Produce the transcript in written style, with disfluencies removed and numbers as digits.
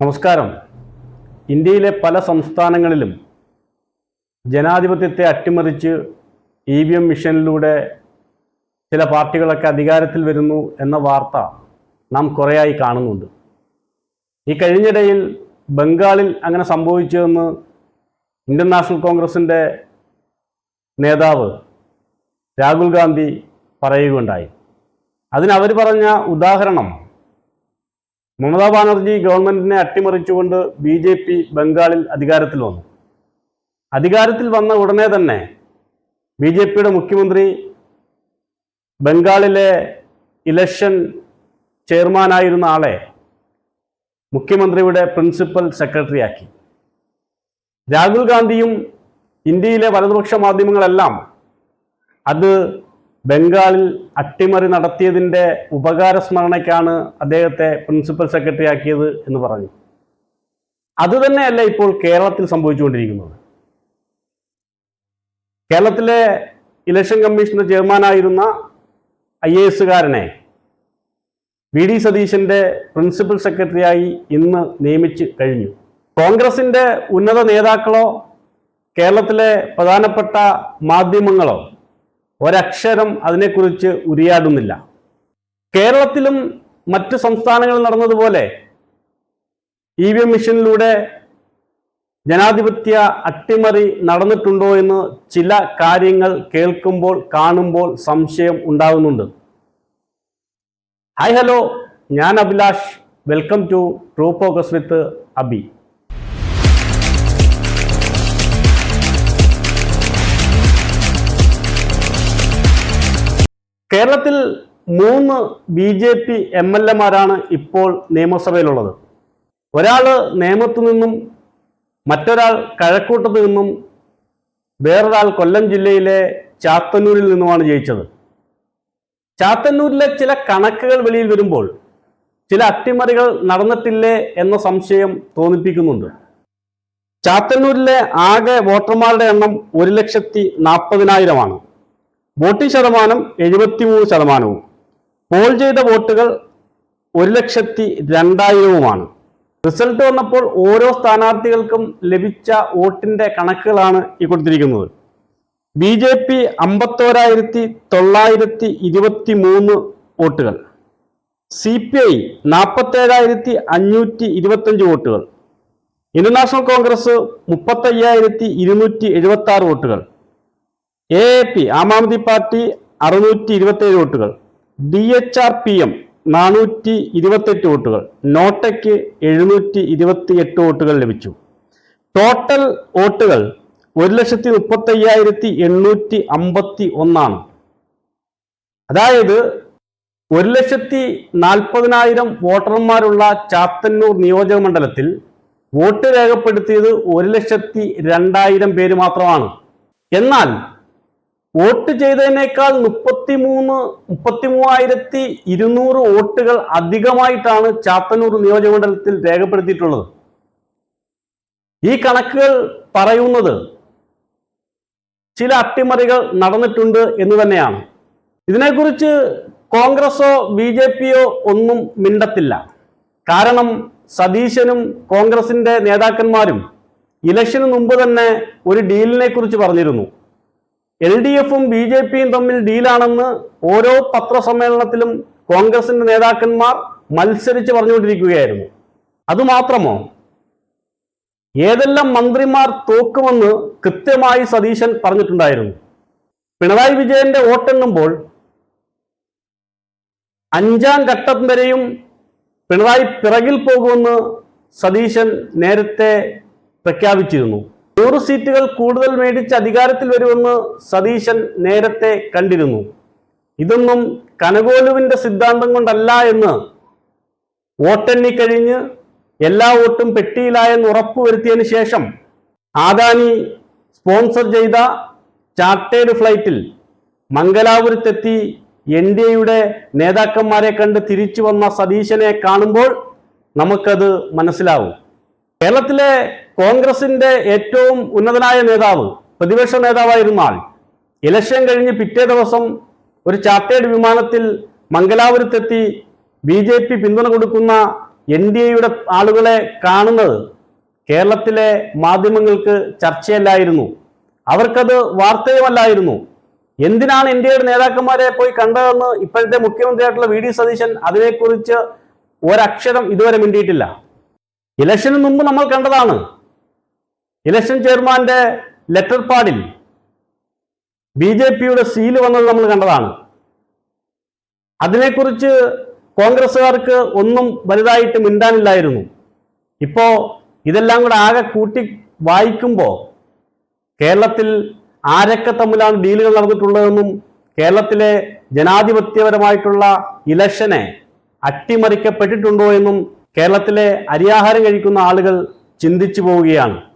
നമസ്കാരം. ഇന്ത്യയിലെ പല സംസ്ഥാനങ്ങളിലും ജനാധിപത്യത്തെ അട്ടിമറിച്ച് EVM മിഷനിലൂടെ ചില പാർട്ടികളൊക്കെ അധികാരത്തിൽ വരുന്നു എന്ന വാർത്ത നാം കുറേയായി കാണുന്നുണ്ട്. ഈ കഴിഞ്ഞിടയിൽ ബംഗാളിൽ അങ്ങനെ സംഭവിച്ചതെന്ന് ഇന്ത്യൻ നാഷണൽ കോൺഗ്രസിൻ്റെ നേതാവ് രാഹുൽ ഗാന്ധി പറയുകയുണ്ടായി. അതിനവർ പറഞ്ഞ ഉദാഹരണം മമതാ ബാനർജി ഗവൺമെന്റിനെ അട്ടിമറിച്ചുകൊണ്ട് BJP ബംഗാളിൽ അധികാരത്തിൽ വന്നു. അധികാരത്തിൽ വന്ന ഉടനെ തന്നെ BJPയുടെ മുഖ്യമന്ത്രി ബംഗാളിലെ ഇലക്ഷൻ ചെയർമാനായിരുന്ന ആളെ മുഖ്യമന്ത്രിയുടെ പ്രിൻസിപ്പൽ സെക്രട്ടറി ആക്കി. രാഹുൽ ഗാന്ധിയും ഇന്ത്യയിലെ വലതുപക്ഷ മാധ്യമങ്ങളെല്ലാം അത് ബംഗാളിൽ അട്ടിമറി നടത്തിയതിൻ്റെ ഉപകാരസ്മരണയ്ക്കാണ് അദ്ദേഹത്തെ പ്രിൻസിപ്പൽ സെക്രട്ടറി ആക്കിയത് എന്ന് പറഞ്ഞു. അതുതന്നെയല്ല ഇപ്പോൾ കേരളത്തിൽ സംഭവിച്ചുകൊണ്ടിരിക്കുന്നത്. കേരളത്തിലെ ഇലക്ഷൻ കമ്മീഷന്റെ ചെയർമാനായിരുന്ന IAS-കാരനെ VD സതീശന്റെ പ്രിൻസിപ്പൽ സെക്രട്ടറിയായി ഇന്ന് നിയമിച്ച് കഴിഞ്ഞു. കോൺഗ്രസിന്റെ ഉന്നത നേതാക്കളോ കേരളത്തിലെ പ്രധാനപ്പെട്ട മാധ്യമങ്ങളോ ഒരക്ഷരം അതിനെക്കുറിച്ച് ഉരിയാടുന്നില്ല. കേരളത്തിലും മറ്റ് സംസ്ഥാനങ്ങളിൽ നടന്നതുപോലെ EVM മിഷനിലൂടെ ജനാധിപത്യ അട്ടിമറി നടന്നിട്ടുണ്ടോ എന്ന് ചില കാര്യങ്ങൾ കേൾക്കുമ്പോൾ കാണുമ്പോൾ സംശയം ഉണ്ടാകുന്നുണ്ട്. ഹായ് ഹലോ, ഞാൻ Abhilash. Welcome to true focus വിത്ത് അബി. കേരളത്തിൽ 3 BJP MLA-മാരാണ് ഇപ്പോൾ നിയമസഭയിലുള്ളത്. ഒരാൾ നേമത്തു നിന്നും, മറ്റൊരാൾ കഴക്കൂട്ടത്ത് നിന്നും, വേറൊരാൾ കൊല്ലം ജില്ലയിലെ ചാത്തന്നൂരിൽ നിന്നുമാണ് ജയിച്ചത്. ചാത്തന്നൂരിലെ ചില കണക്കുകൾ വെളിയിൽ വരുമ്പോൾ ചില അട്ടിമറികൾ നടന്നിട്ടില്ലേ എന്ന സംശയം തോന്നിപ്പിക്കുന്നുണ്ട്. ചാത്തന്നൂരിലെ ആകെ വോട്ടർമാരുടെ എണ്ണം 1,40,40,000 വോട്ടിംഗ് ശതമാനം 73%. പോൾ ചെയ്ത വോട്ടുകൾ 1,02,000. റിസൾട്ട് വന്നപ്പോൾ ഓരോ സ്ഥാനാർത്ഥികൾക്കും ലഭിച്ച വോട്ടിന്റെ കണക്കുകളാണ് ഈ കൊടുത്തിരിക്കുന്നത്. BJP 51,923 വോട്ടുകൾ, CPI 47,525 വോട്ടുകൾ, ഇന്ത്യൻ നാഷണൽ കോൺഗ്രസ് 35,276 വോട്ടുകൾ, AAP ആം ആദ്മി പാർട്ടി 627 വോട്ടുകൾ, DHRPM 428 വോട്ടുകൾ, നോട്ടയ്ക്ക് 728 വോട്ടുകൾ ലഭിച്ചു. ടോട്ടൽ വോട്ടുകൾ 1,35,851. അതായത് 1,40,000 വോട്ടർമാരുള്ള ചാത്തന്നൂർ നിയോജക മണ്ഡലത്തിൽ വോട്ട് രേഖപ്പെടുത്തിയത് 1,02,000 പേര് മാത്രമാണ്. എന്നാൽ വോട്ട് ചെയ്തതിനേക്കാൾ 33,200 വോട്ടുകൾ അധികമായിട്ടാണ് ചാത്തന്നൂർ നിയോജകമണ്ഡലത്തിൽ രേഖപ്പെടുത്തിയിട്ടുള്ളത്. ഈ കണക്കുകൾ പറയുന്നത് ചില അട്ടിമറികൾ നടന്നിട്ടുണ്ട് എന്ന് തന്നെയാണ്. ഇതിനെക്കുറിച്ച് കോൺഗ്രസോ BJPയോ ഒന്നും മിണ്ടത്തില്ല. കാരണം സതീശനും കോൺഗ്രസിന്റെ നേതാക്കന്മാരും ഇലക്ഷന് മുമ്പ് തന്നെ ഒരു ഡീലിനെ കുറിച്ച് പറഞ്ഞിരുന്നു. LDFും BJPയും തമ്മിൽ ഡീലാണെന്ന് ഓരോ പത്രസമ്മേളനത്തിലും കോൺഗ്രസിന്റെ നേതാക്കന്മാർ മത്സരിച്ച് പറഞ്ഞുകൊണ്ടിരിക്കുകയായിരുന്നു. അതുമാത്രമോ, ഏതെല്ലാം മന്ത്രിമാർ തോക്കുമെന്ന് കൃത്യമായി സതീശൻ പറഞ്ഞിട്ടുണ്ടായിരുന്നു. പിണറായി വിജയന്റെ വോട്ടെണ്ണുമ്പോൾ 5ാം ഘട്ടം വരെയും പിണറായി പിറകിൽ പോകുമെന്ന് സതീശൻ നേരത്തെ പ്രഖ്യാപിച്ചിരുന്നു. 100 സീറ്റുകൾ കൂടുതൽ മേടിച്ച് അധികാരത്തിൽ വരുമെന്ന് സതീശൻ നേരത്തെ കണ്ടിരുന്നു. ഇതൊന്നും കനകോലുവിന്റെ സിദ്ധാന്തം കൊണ്ടല്ല എന്ന് വോട്ടെണ്ണി കഴിഞ്ഞ് എല്ലാ വോട്ടും പെട്ടിയിലായെന്ന് ഉറപ്പുവരുത്തിയതിനു ശേഷം ആദാനി സ്പോൺസർ ചെയ്ത ചാർട്ടേഡ് ഫ്ലൈറ്റിൽ മംഗലാപുരത്തെത്തി NDAയുടെ നേതാക്കന്മാരെ കണ്ട് തിരിച്ചു വന്ന സതീശനെ കാണുമ്പോൾ നമുക്കത് മനസ്സിലാവും. കേരളത്തിലെ കോൺഗ്രസിന്റെ ഏറ്റവും ഉന്നതനായ നേതാവ്, പ്രതിപക്ഷ നേതാവായിരുന്ന ആൾ ഇലക്ഷൻ കഴിഞ്ഞ് പിറ്റേ ദിവസം ഒരു ചാർട്ടേഡ് വിമാനത്തിൽ മംഗലാപുരത്തെത്തി BJP പിന്തുണ കൊടുക്കുന്ന NDAയുടെ ആളുകളെ കാണുന്നത് കേരളത്തിലെ മാധ്യമങ്ങൾക്ക് ചർച്ചയല്ലായിരുന്നു. അവർക്കത് വാർത്തയുമല്ലായിരുന്നു. എന്തിനാണ് NDAയുടെ നേതാക്കന്മാരെ പോയി കണ്ടതെന്ന് ഇപ്പോഴത്തെ മുഖ്യമന്ത്രിയായിട്ടുള്ള VD സതീശൻ അതിനെക്കുറിച്ച് ഒരക്ഷരം ഇതുവരെ മിണ്ടിയിട്ടില്ല. ഇലക്ഷന് മുമ്പ് നമ്മൾ കണ്ടതാണ്. ഇലക്ഷൻ ചെയർമാന്റെ ലെറ്റർ പാഡിൽ BJPയുടെ സീല് വന്നത് നമ്മൾ കണ്ടതാണ്. അതിനെക്കുറിച്ച് കോൺഗ്രസ്സുകാർക്ക് ഒന്നും വലുതായിട്ട് മിണ്ടാനില്ലായിരുന്നു. ഇപ്പോ ഇതെല്ലാം കൂടെ ആകെ കൂട്ടി വായിക്കുമ്പോൾ കേരളത്തിൽ ആരൊക്കെ തമ്മിലാണ് ഡീലുകൾ നടന്നിട്ടുള്ളതെന്നും കേരളത്തിലെ ജനാധിപത്യപരമായിട്ടുള്ള ഇലക്ഷനെ അട്ടിമറിക്കപ്പെട്ടിട്ടുണ്ടോ എന്നും കേരളത്തിലെ അരിയാഹാരം കഴിക്കുന്ന ആളുകൾ ചിന്തിച്ചു പോവുകയാണ്.